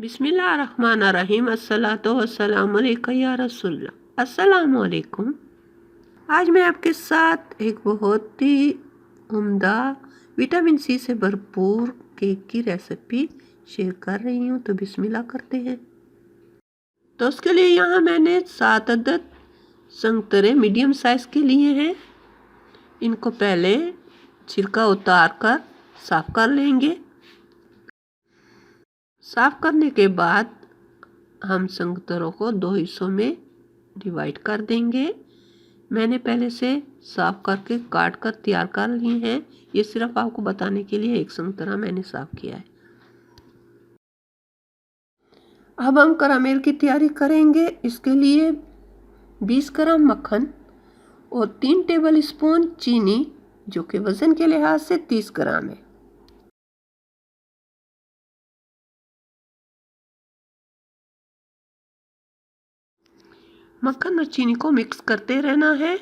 बिस्मिल्लाहिर्रहमानिर्रहीम। अस्सलातु वस्सलामु अलैका या रसूलल्लाह। अस्सलामु अलैकुम। आज मैं आपके साथ एक बहुत ही उम्दा विटामिन सी से भरपूर केक की रेसिपी शेयर कर रही हूँ। तो बिस्मिल्लाह करते हैं। तो उसके लिए यहाँ मैंने 7 अदद संतरे मीडियम साइज़ के लिए हैं। इनको पहले छिलका उतार कर साफ़ कर लेंगे। साफ़ करने के बाद हम संतरों को 2 हिस्सों में डिवाइड कर देंगे। मैंने पहले से साफ़ करके काट कर तैयार कर लिए हैं। ये सिर्फ आपको बताने के लिए एक संतरा मैंने साफ़ किया है। अब हम कैरामेल की तैयारी करेंगे। इसके लिए 20 ग्राम मक्खन और 3 टेबल स्पून चीनी, जो कि वज़न के लिहाज से 30 ग्राम है। मक्खन और चीनी को मिक्स करते रहना है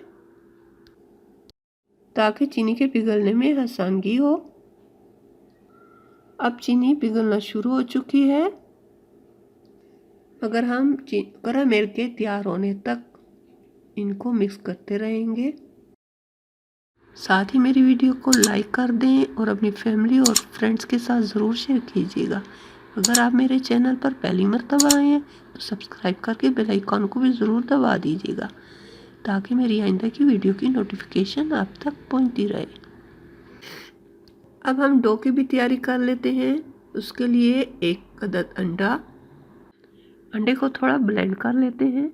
ताकि चीनी के पिघलने में आसानी हो। अब चीनी पिघलना शुरू हो चुकी है। अगर हम कैरामेल के तैयार होने तक इनको मिक्स करते रहेंगे। साथ ही मेरी वीडियो को लाइक कर दें और अपनी फैमिली और फ्रेंड्स के साथ ज़रूर शेयर कीजिएगा। अगर आप मेरे चैनल पर पहली मर्तबा आए हैं तो सब्सक्राइब करके बेल आइकॉन को भी ज़रूर दबा दीजिएगा ताकि मेरी आइंदा की वीडियो की नोटिफिकेशन आप तक पहुंचती रहे। अब हम डो की भी तैयारी कर लेते हैं। उसके लिए 1 अदद अंडे को थोड़ा ब्लेंड कर लेते हैं।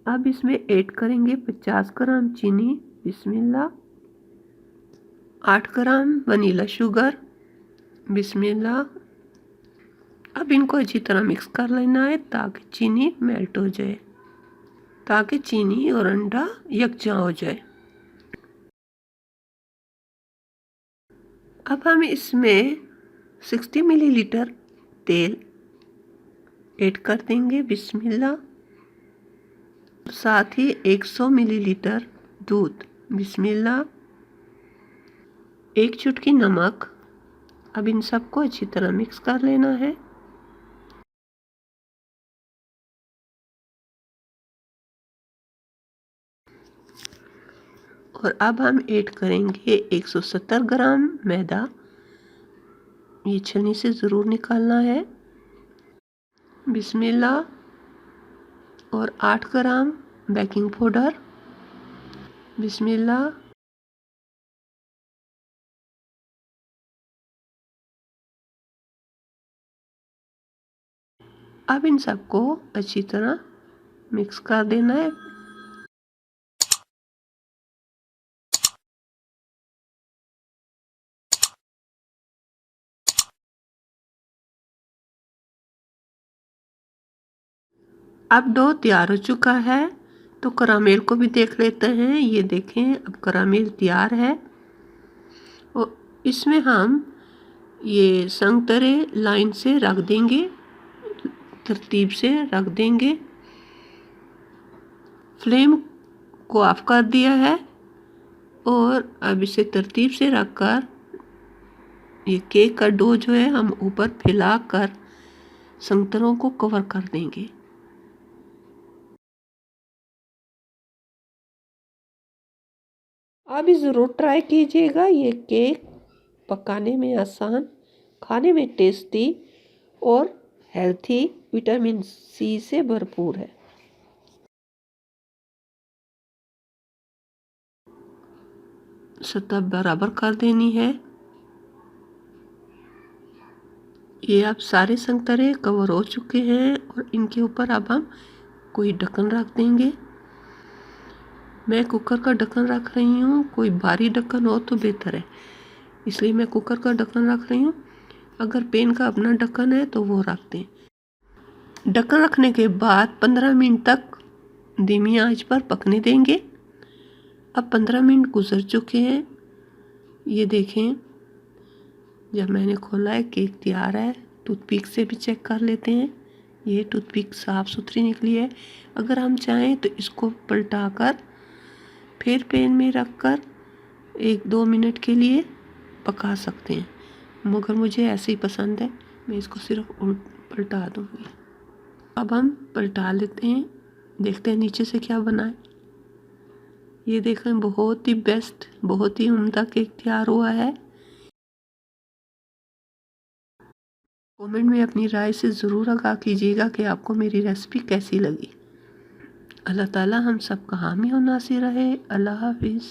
अब इसमें ऐड करेंगे 50 ग्राम चीनी, बिस्मिल्लाह। 8 ग्राम वनीला शुगर, बिस्मिल्लाह। अब इनको अच्छी तरह मिक्स कर लेना है ताकि चीनी मेल्ट हो जाए, ताकि चीनी और अंडा यकजा हो जाए। अब हम इसमें 60 मिलीलीटर तेल ऐड कर देंगे, बिस्मिल्लाह। साथ ही 100 मिलीलीटर दूध, बिस्मिल्लाह। 1 चुटकी नमक। अब इन सबको अच्छी तरह मिक्स कर लेना है। और अब हम ऐड करेंगे 170 ग्राम मैदा। ये छलनी से ज़रूर निकालना है, बिस्मिल्लाह। और 8 ग्राम बेकिंग पाउडर, बिस्मिल्लाह। अब इन सबको अच्छी तरह मिक्स कर देना है। अब डो तैयार हो चुका है तो कैरामेल को भी देख लेते हैं। ये देखें, अब कैरामेल तैयार है और इसमें हम ये संतरे लाइन से रख देंगे, तरतीब से रख देंगे। फ्लेम को ऑफ कर दिया है और अब इसे तरतीब से रखकर ये केक का डो जो है हम ऊपर फैलाकर संतरों को कवर कर देंगे। आप भी ज़रूर ट्राई कीजिएगा। ये केक पकाने में आसान, खाने में टेस्टी और हेल्थी, विटामिन सी से भरपूर है। सतह बराबर कर देनी है। ये अब सारे संतरे कवर हो चुके हैं और इनके ऊपर अब हम कोई ढक्कन रख देंगे। मैं कुकर का ढक्कन रख रही हूँ, कोई भारी ढक्कन हो तो बेहतर है, इसलिए मैं कुकर का ढक्कन रख रही हूँ। अगर पेन का अपना ढक्कन है तो वो रख दें। ढक्कन रखने के बाद 15 मिनट तक धीमी आंच पर पकने देंगे। अब 15 मिनट गुजर चुके हैं। ये देखें, जब मैंने खोला है केक तैयार है। टूथपिक से भी चेक कर लेते हैं। ये टूथपिक साफ़ सुथरी निकली है। अगर हम चाहें तो इसको पलटाकर फिर पैन में रखकर 1-2 मिनट के लिए पका सकते हैं, मगर मुझे ऐसे ही पसंद है मैं इसको सिर्फ पलटा दूँगी। अब हम पलटा लेते हैं, देखते हैं नीचे से क्या बना है। ये देखें, बहुत ही बेस्ट, बहुत ही उम्दा केक तैयार हुआ है। कमेंट में अपनी राय से ज़रूर आगाह कीजिएगा कि आपको मेरी रेसिपी कैसी लगी। अल्लाह ताला हम सब का हामी और नासिर रहे। अल्लाह हाफिज़।